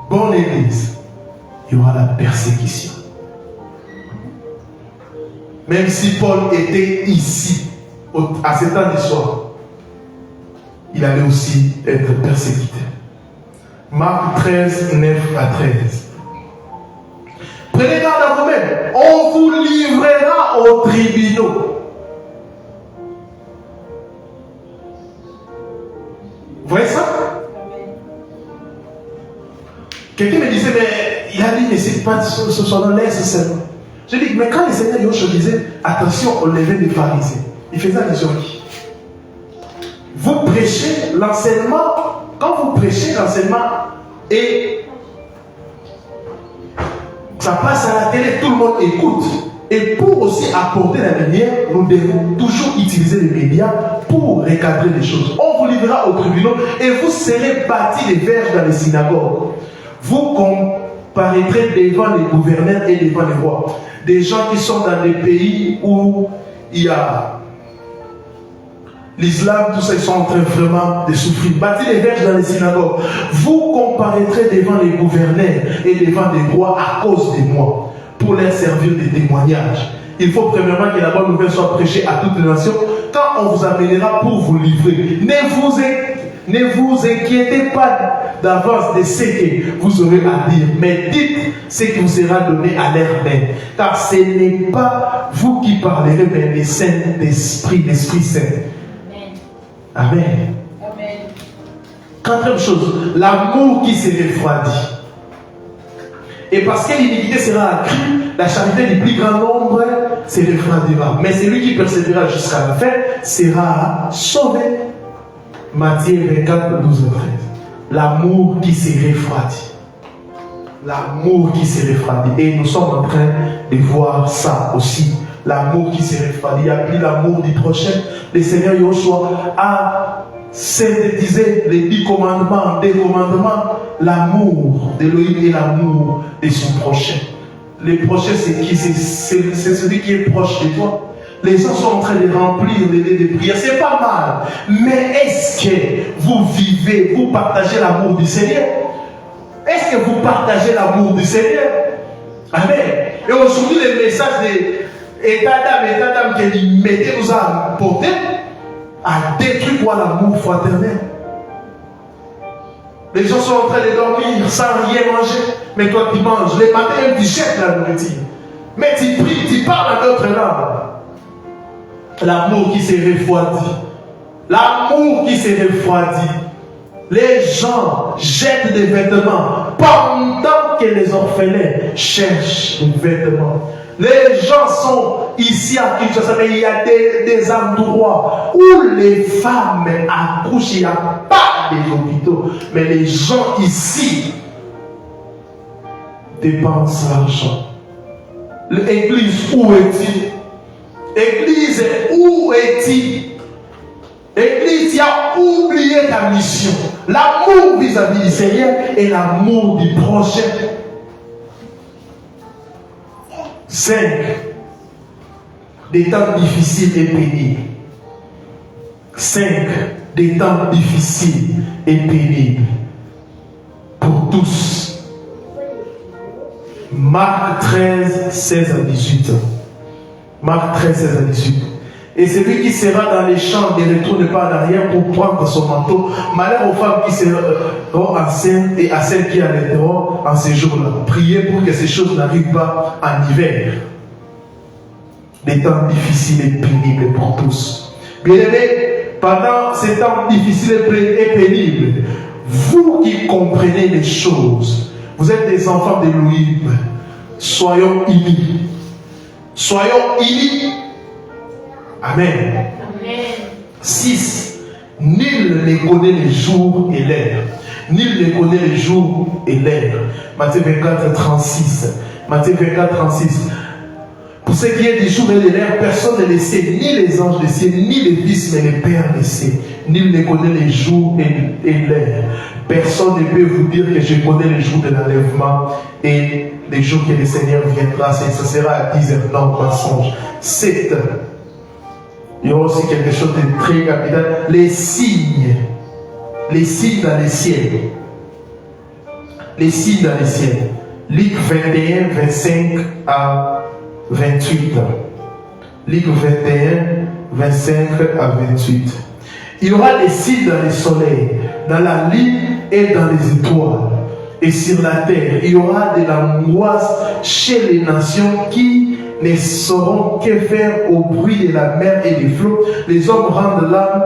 bonne église, il y aura la persécution. Même si Paul était ici, à cet temps du soir, il allait aussi être persécuté. Marc 13, 9 à 13. Prenez garde à vous-même. On vous livrera aux tribunaux. Vous voyez ça? Quelqu'un me disait, mais il a dit, mais c'est pas ce soir, laisse seulement. Je dis, mais quand le Seigneur Yoshua disait, attention au lever des pharisiens, il faisait attention à qui? Vous prêchez l'enseignement. Quand vous prêchez l'enseignement et ça passe à la télé, tout le monde écoute. Et pour aussi apporter la lumière, nous devons toujours utiliser les médias pour recadrer les choses. On vous livrera au tribunal et vous serez bâtis des verges dans les synagogues. Vous comparaîtrez devant les gouverneurs et devant les rois. Des gens qui sont dans des pays où il y a l'islam, tout ça, ils sont en train vraiment de souffrir. Bâtis les verges dans les synagogues. Vous comparaîtrez devant les gouverneurs et devant les rois à cause de moi, pour leur servir de témoignage. Il faut premièrement que la bonne nouvelle soit prêchée à toutes les nations. Quand on vous amènera pour vous livrer, ne vous inquiétez pas d'avance de ce que vous aurez à dire, mais dites ce qui vous sera donné à l'air même. Car ce n'est pas vous qui parlerez, mais les saints d'esprit, l'Esprit Saint. Amen. Amen. Quatrième chose, l'amour qui se refroidit. Et parce que l'iniquité sera accrue, la charité du plus grand nombre se refroidira. Mais celui qui persévérera jusqu'à la fin sera sauvé. Matthieu 24, 12 et 13. l'amour qui se refroidit. L'amour qui se refroidit. Et nous sommes en train de voir ça aussi. L'amour qui se refroidit. Il n'y a plus l'amour du prochain. Le Seigneur Yoshua a synthétisé les 10 commandements, des commandements, l'amour d'Élohim et l'amour de son prochain. Le prochain, c'est qui? C'est celui qui est proche de toi. Les gens sont en train de remplir les prières. C'est pas mal. Mais est-ce que vous vivez, vous partagez l'amour du Seigneur? Est-ce que vous partagez l'amour du Seigneur? Amen. Et aujourd'hui, le message de état d'âme que l'humanité nous a apporté a détruit quoi? L'amour fraternel. Les gens sont en train de dormir sans rien manger. Mais toi, tu manges. Les matins, tu jettes la nourriture. Mais tu pries, tu parles à d'autres langues. L'amour qui se refroidit. L'amour qui se refroidit. Les gens jettent des vêtements pendant que les orphelins cherchent des vêtements. Les gens sont ici à Kinshasa, mais il y a des endroits où les femmes accouchent, il n'y a pas des hôpitaux. Mais les gens ici dépensent l'argent. L'église, où est-il? Église, où est-il? Église, tu as oublié ta mission. L'amour vis-à-vis du Seigneur et l'amour du prochain. 5. Des temps difficiles et pénibles. 5. Des temps difficiles et pénibles. Pour tous. Marc 13, 16 à 18. Marc 13, 16 à 18. Et celui qui sera dans les champs ne retourne pas en arrière pour prendre son manteau. Malheur aux femmes qui seront enceintes et à celles qui allaiteront en ces jours-là. Priez pour que ces choses n'arrivent pas en hiver. Des temps difficiles et pénibles pour tous. Bien-aimés, pendant ces temps difficiles et pénibles, vous qui comprenez les choses, vous êtes des enfants d'Élohim, soyons unis. Soyons unis. Amen. Amen. 6. Nul ne connaît les jours et l'heure. Nul ne connaît les jours et l'heure. Matthieu 24, 36. Matthieu 24, 36. Pour ce qui est des jours et de l'heure, personne ne le sait, ni les anges le savent, ni les fils, mais le Père le sait. Nul ne connaît les jours et l'heure. Personne ne peut vous dire que je connais les jours de l'enlèvement et les jours que le Seigneur viendra. Ça sera à 10 heures, non, mensonge. 7. Il y aura aussi quelque chose de très capital. Les signes dans les ciels. Les signes dans les ciels. Luc 21, 25 à 28. Luc 21, 25 à 28. Il y aura des signes dans les soleils, dans la lune et dans les étoiles. Et sur la terre, il y aura de l'angoisse chez les nations qui ne sauront que faire au bruit de la mer et des flots. Les hommes rendent l'âme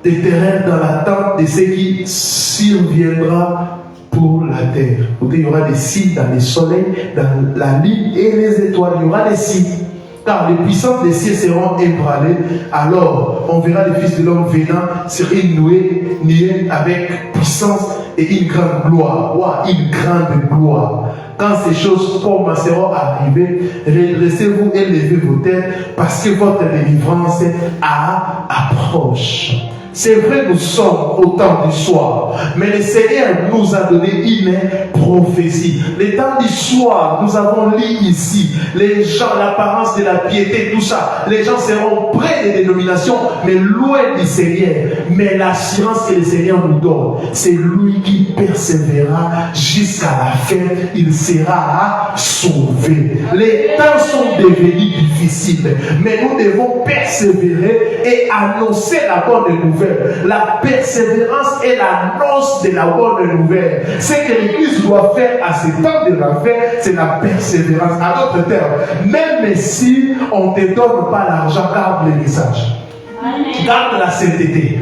des terrains dans l'attente de ce qui surviendra pour la terre. Donc, il y aura des signes dans les soleils, dans la lune et les étoiles. Il y aura des signes. Car les puissances des cieux seront ébranlées. Alors, on verra les fils de l'homme venant sur une nuée avec puissance et une grande gloire. Wow, une grande gloire. Quand ces choses commenceront à arriver, redressez-vous et levez vos têtes parce que votre délivrance approche. C'est vrai, nous sommes au temps du soir, mais le Seigneur nous a donné une prophétie. Le temps du soir, nous avons lu ici, les gens, l'apparence de la piété, tout ça, les gens seront près des dénominations, mais loin du Seigneur. Mais l'assurance que le Seigneur nous donne, c'est lui qui persévérera jusqu'à la fin, il sera sauvé. Les temps sont devenus difficiles, mais nous devons persévérer et annoncer la bonne nouvelle. La persévérance est l'annonce de la bonne nouvelle. Ce que l'Église doit faire à ce temps de la fin, c'est la persévérance. À d'autres termes, même si on ne te donne pas l'argent, garde le message. Garde la sainteté.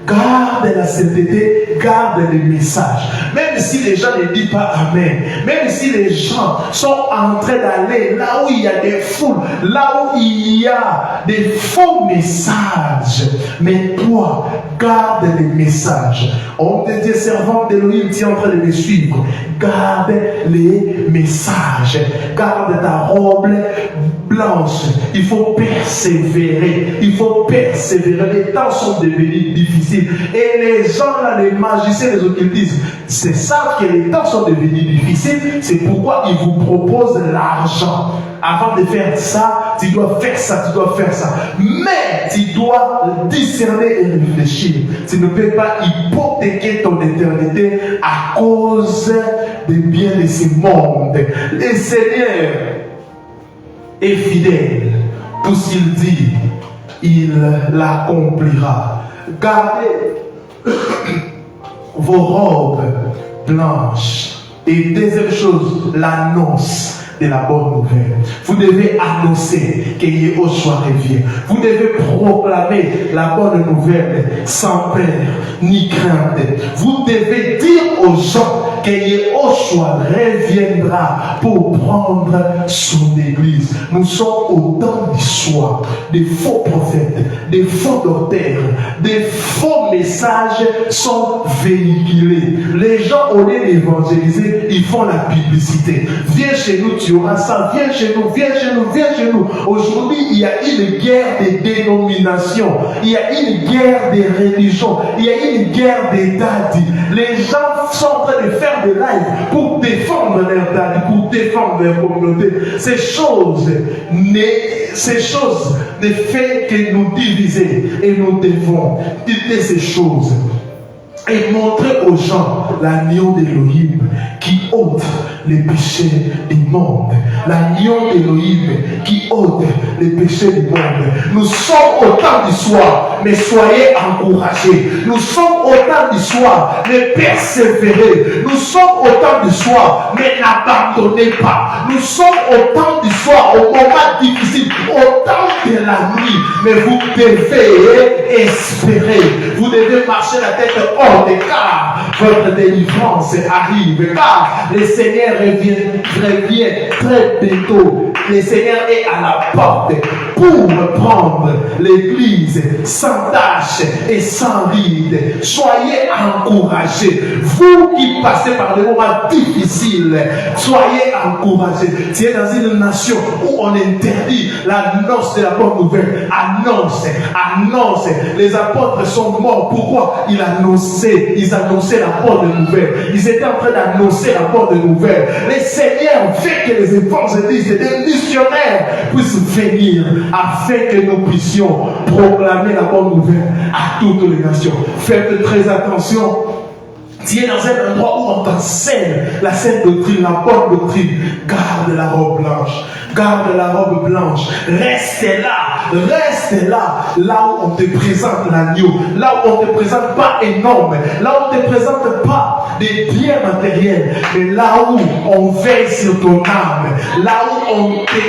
Garde la sainteté, garde les messages. Même si les gens ne disent pas Amen, même si les gens sont en train d'aller là où il y a des foules, là où il y a des faux messages, mais toi, garde les messages. Homme de Dieu, servant d'Élohim, tu es en train de me suivre. Garde les messages. Garde ta robe blanche. Il faut persévérer. Il faut persévérer. Les temps sont devenus difficiles. Et les gens là, les magiciens, les occultistes, c'est ça que les temps sont devenus difficiles. C'est pourquoi ils vous proposent l'argent. Avant de faire ça, tu dois faire ça, tu dois faire ça. Mais tu dois discerner et réfléchir. Tu ne peux pas hypothéquer ton éternité à cause des biens de ce monde. Le Seigneur est fidèle. Tout ce qu'il dit, il l'accomplira. Gardez vos robes blanches. Et deuxième chose, l'annonce de la bonne nouvelle. Vous devez annoncer que Yehoshua revient. Vous devez proclamer la bonne nouvelle sans peur ni crainte. Vous devez dire aux gens que Yehoshua reviendra pour prendre son église. Nous sommes au temps du soir. Des faux prophètes, des faux docteurs, des faux messages sont véhiculés. Les gens, au lieu d'évangéliser, ils font la publicité. Viens chez nous, tu auras ça. Viens chez nous, viens chez nous, viens chez nous. Aujourd'hui, il y a une guerre des dénominations. Il y a une guerre des religions. Il y a une guerre d'État. Les gens sont en train de faire des lives pour défendre leur date, pour défendre leur communauté. Ces choses ne fait que nous diviser. Et nous devons quitter ces choses et montrer aux gens l'agneau d'Élohim qui ôte les péchés du monde. L'agneau d'Élohim qui ôte les péchés du monde. Nous sommes au temps du soir, mais soyez encouragés. Nous sommes au temps du soir, mais persévérez. Nous sommes au temps du soir, mais n'abandonnez pas. Nous sommes au temps du soir, au moment difficile, au temps de la nuit, mais vous devez espérer. Vous devez marcher la tête haute, car votre délivrance arrive, car le Seigneur revient très bientôt. Le Seigneur est à la porte pour prendre l'église sans tache et sans ride. Soyez encouragés. Vous qui passez par des moments difficiles, soyez encouragés. Tu es dans une nation où on interdit l'annonce de la bonne nouvelle. Annonce. Les apôtres sont morts. Pourquoi? Ils annonçaient la bonne nouvelle. Ils étaient en train d'annoncer la bonne nouvelle. Le Seigneur fait que les évangélistes et des missionnaires puissent venir afin que nous puissions proclamer la bonne nouvelle à toutes les nations. Faites très attention. Tu es dans un endroit où on t'enseigne la sainte doctrine, la bonne doctrine. Garde la robe blanche. Garde la robe blanche. Reste là. Là où on te présente l'agneau. Là où on ne te présente pas énorme. Là où on ne te présente pas des biens matériels. Mais là où on veille sur ton âme. Là où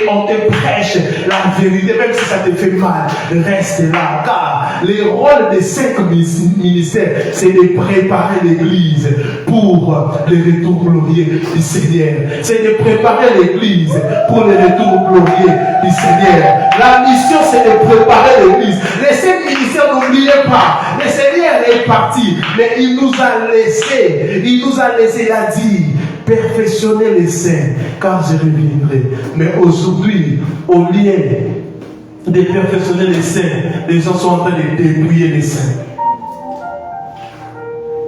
on te prêche la vérité. Même si ça te fait mal. Reste là. Car les rôles des 5 ministères, c'est de préparer l'église pour le retour glorieux du Seigneur. C'est de préparer l'église pour le retour glorieux du Seigneur. La mission, c'est de préparer l'église. Les 5 ministères, n'oubliez pas, le Seigneur est parti, mais il nous a laissé, il a dit, perfectionnez les saints, car je reviendrai. Mais aujourd'hui, au lieu de perfectionner les saints, les gens sont en train de dépouiller les saints.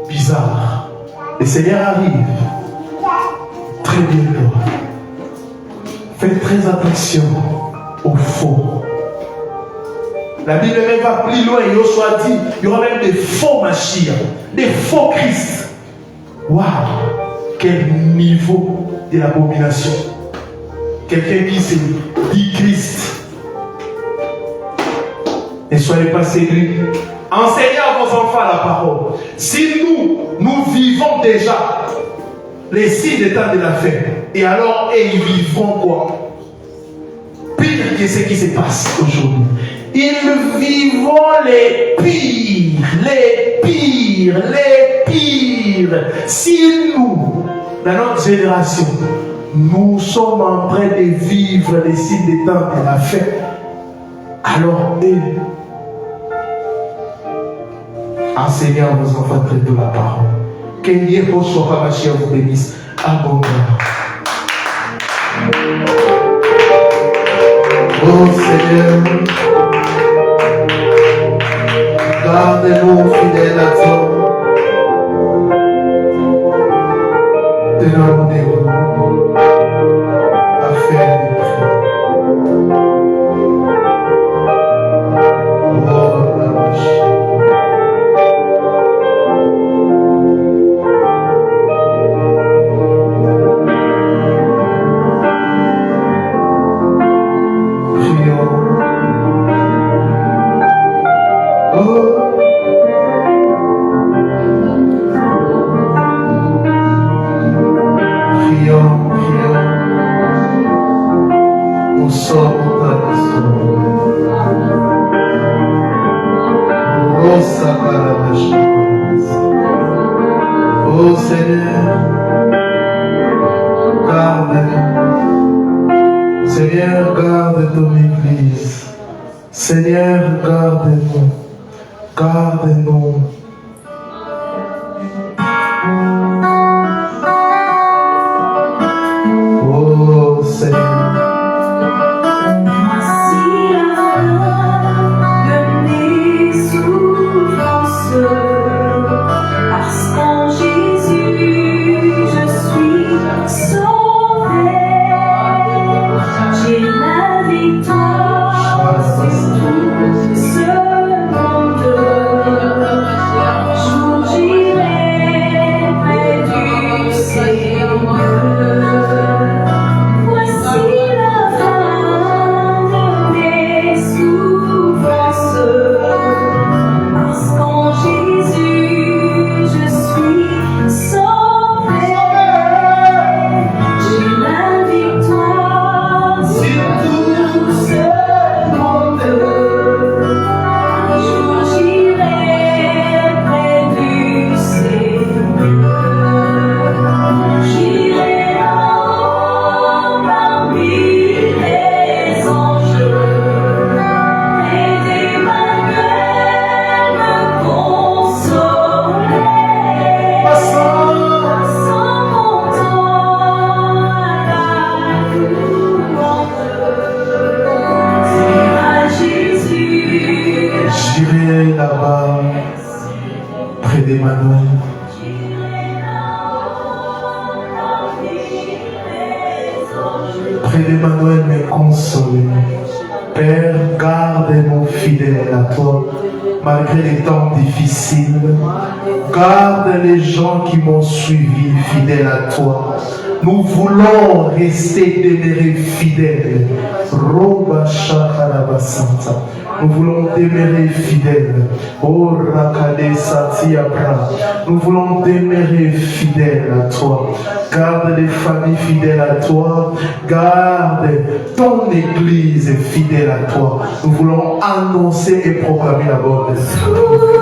Bizarre. Le Seigneur arrive très bientôt. Faites très attention aux faux. La Bible même va plus loin. Yoshua dit, il y aura même des faux Mashiach, des faux Christ. Waouh! Quel niveau de l'abomination. Quelqu'un qui se dit Christ. Ne soyez pas séduits. Enseignez à vos enfants la parole. Si nous vivons déjà les 6 états de la fête, et alors ils vivront quoi? Pire que ce qui se passe aujourd'hui. Ils vivront les pires les pires. Si nous, dans notre génération, nous sommes en train de vivre les signes des temps de la fête, alors enseignez à vos enfants de la parole. Que Dieu vous bénisse abondamment. Oh Seigneur, garde-nous fidèles à toi. Demandez-nous à faire des prières. Oh la vache. Oh Seigneur, garde-nous. Seigneur, garde ton Église. Seigneur, garde-nous. Garde-nous. Oh Seigneur. Près d'Emmanuel, me consoler. Père, garde-nous fidèles à toi, malgré les temps difficiles. Garde les gens qui m'ont suivi fidèles à toi. Nous voulons rester demeurés fidèles. Roba Shakarabasanta. Nous voulons demeurer fidèles. Oh Rakade Satiabra. Nous voulons demeurer fidèles à toi. Garde les familles fidèles à toi. Garde ton église fidèle à toi. Nous voulons annoncer et proclamer la bonne.